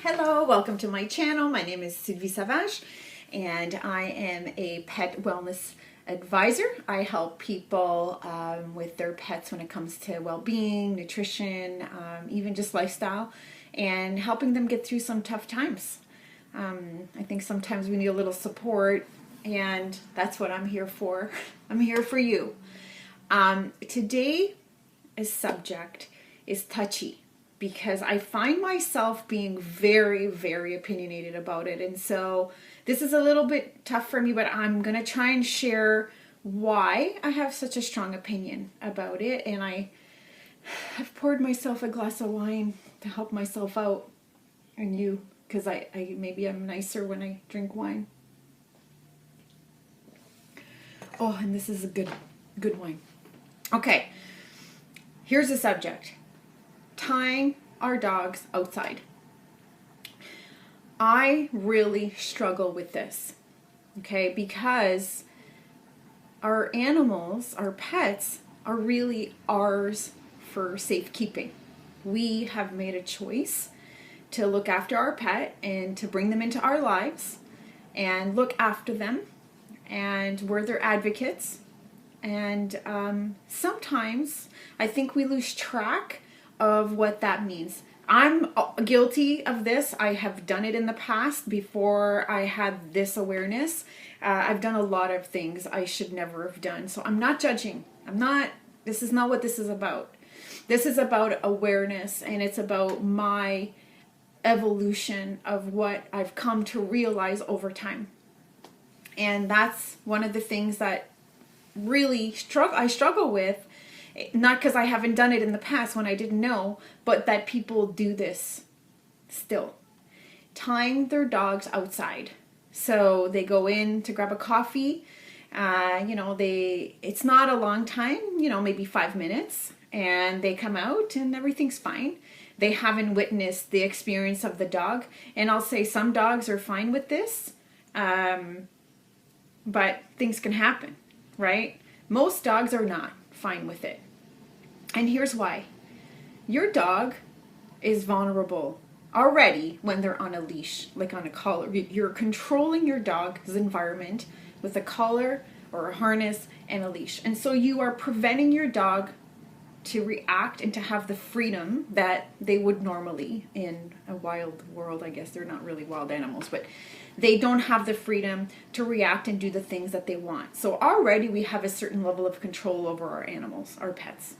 Hello, welcome to my channel. My name is Sylvie Savage and I am a pet wellness advisor. I help people with their pets when it comes to well-being, nutrition, even just lifestyle, and helping them get through some tough times. I think sometimes we need a little support, and that's what I'm here for. I'm here for you. Today's subject is touchy, because I find myself being very, very opinionated about it. And so this is a little bit tough for me, but I'm going to try and share why I have such a strong opinion about it. And I have poured myself a glass of wine to help myself out, and you, because I maybe I'm nicer when I drink wine. Oh, and this is a good wine. Okay, here's the subject. Tying our dogs outside. I really struggle with this, okay, because our animals, our pets, are really ours for safekeeping. We have made a choice to look after our pet and to bring them into our lives and look after them, and we're their advocates. And sometimes I think we lose track of what that means. I'm guilty of this. I have done it in the past before I had this awareness. I've done a lot of things I should never have done. So I'm not judging. This is not what this is about. This is about awareness, and it's about my evolution of what I've come to realize over time. And that's one of the things that really I struggle with. Not because I haven't done it in the past when I didn't know, but that people do this still. Tying their dogs outside. So they go in to grab a coffee. It's not a long time, maybe 5 minutes. And they come out and everything's fine. They haven't witnessed the experience of the dog. And I'll say some dogs are fine with this. But things can happen, right? Most dogs are not fine with it. And here's why. Your dog is vulnerable already when they're on a leash, like on a collar. You're controlling your dog's environment with a collar or a harness and a leash. And so you are preventing your dog to react and to have the freedom that they would normally in a wild world. I guess they're not really wild animals, but they don't have the freedom to react and do the things that they want. So already we have a certain level of control over our animals, our pets.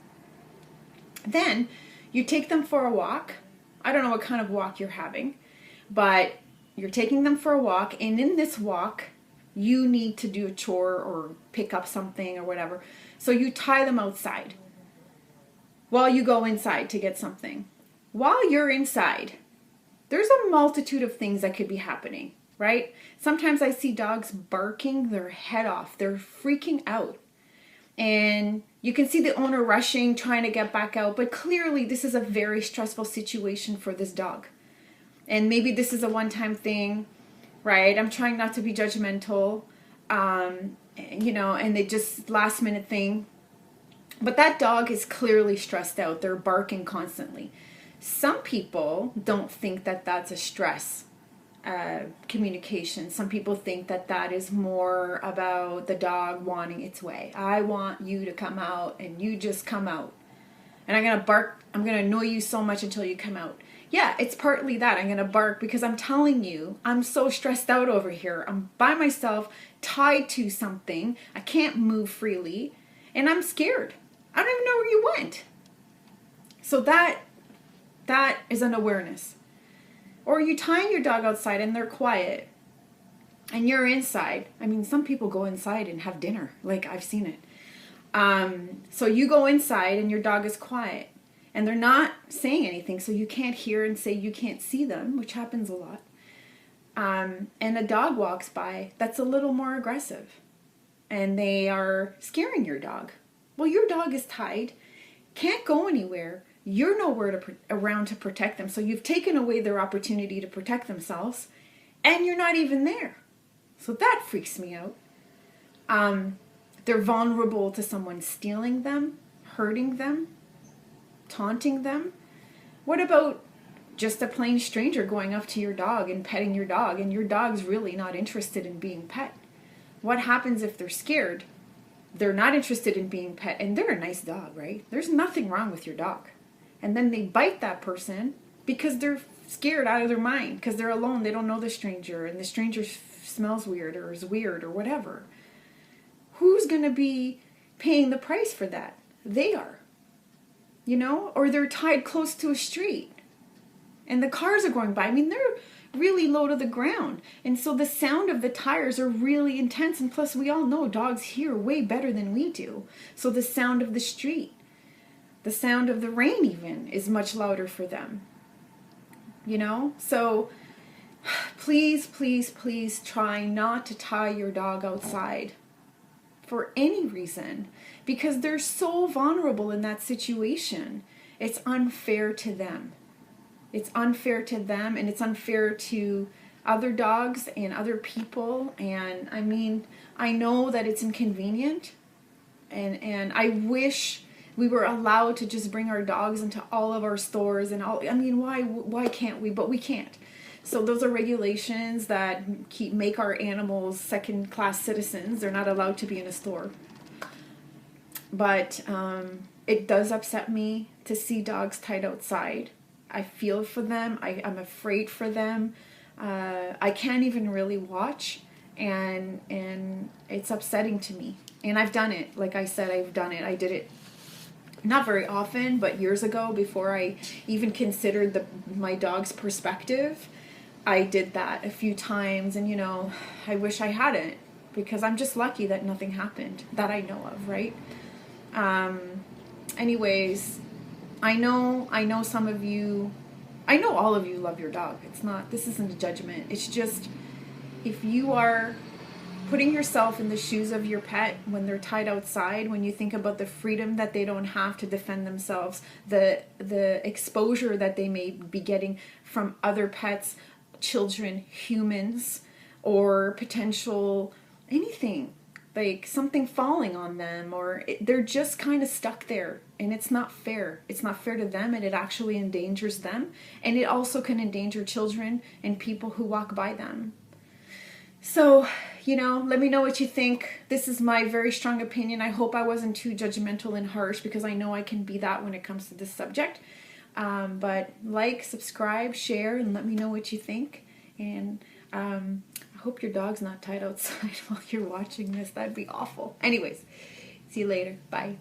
Then you take them for a walk. I don't know what kind of walk you're having, but you're taking them for a walk, and in this walk, you need to do a chore or pick up something or whatever. So you tie them outside while you go inside to get something. While you're inside, there's a multitude of things that could be happening, right? Sometimes I see dogs barking their head off. They're freaking out. And you can see the owner rushing, trying to get back out. But clearly, this is a very stressful situation for this dog. And maybe this is a one-time thing, right? I'm trying not to be judgmental, and they just last-minute thing. But that dog is clearly stressed out. They're barking constantly. Some people don't think that that's a stress communication. Some people think that that is more about the dog wanting its way. I want you to come out, and you just come out. And I'm going to bark. I'm going to annoy you so much until you come out. Yeah, it's partly that. I'm going to bark because I'm telling you, I'm so stressed out over here. I'm by myself, tied to something. I can't move freely, and I'm scared. I don't even know where you went. So that is an awareness. Or you tying your dog outside and they're quiet and you're inside. I mean, some people go inside and have dinner. Like, I've seen it. So you go inside and your dog is quiet and they're not saying anything. So you can't hear and say you can't see them, which happens a lot. And a dog walks by that's a little more aggressive and they are scaring your dog. Well, your dog is tied, can't go anywhere. You're nowhere around to protect them. So you've taken away their opportunity to protect themselves, and you're not even there. So that freaks me out. They're vulnerable to someone stealing them, hurting them, taunting them. What about just a plain stranger going up to your dog and petting your dog, and your dog's really not interested in being pet. What happens if they're scared? They're not interested in being pet, and they're a nice dog, right? There's nothing wrong with your dog. And then they bite that person because they're scared out of their mind, because they're alone, they don't know the stranger, and the stranger smells weird or is weird or whatever. Who's going to be paying the price for that? They are. You know? Or they're tied close to a street and the cars are going by. I mean, they're really low to the ground. And so the sound of the tires are really intense. And plus, we all know dogs hear way better than we do. So the sound of the street, the sound of the rain even, is much louder for them. You know? So please, please, please try not to tie your dog outside for any reason, because they're so vulnerable in that situation. It's unfair to them. It's unfair to them, and it's unfair to other dogs and other people. And I mean, I know that it's inconvenient, and I wish we were allowed to just bring our dogs into all of our stores and all. I mean, why can't we? But we can't. So those are regulations that make our animals second-class citizens. They're not allowed to be in a store. But it does upset me to see dogs tied outside. I feel for them. I'm afraid for them. I can't even really watch, and it's upsetting to me. And I've done it. Like I said, I've done it. I did it not very often, but years ago, before I even considered my dog's perspective. I did that a few times, and you know, I wish I hadn't, because I'm just lucky that nothing happened that I know of, right? Anyways, I know some of you, I know all of you love your dog. This isn't a judgment. It's just, if you are putting yourself in the shoes of your pet when they're tied outside, when you think about the freedom that they don't have to defend themselves, the exposure that they may be getting from other pets, children, humans, or potential anything, like something falling on them, or they're just kind of stuck there, and it's not fair. It's not fair to them, and it actually endangers them, and it also can endanger children and people who walk by them. So, you know, let me know what you think. This is my very strong opinion. I hope I wasn't too judgmental and harsh, because I know I can be that when it comes to this subject. But like, subscribe, share, and let me know what you think. And I hope your dog's not tied outside while you're watching this. That'd be awful. Anyways, see you later. Bye.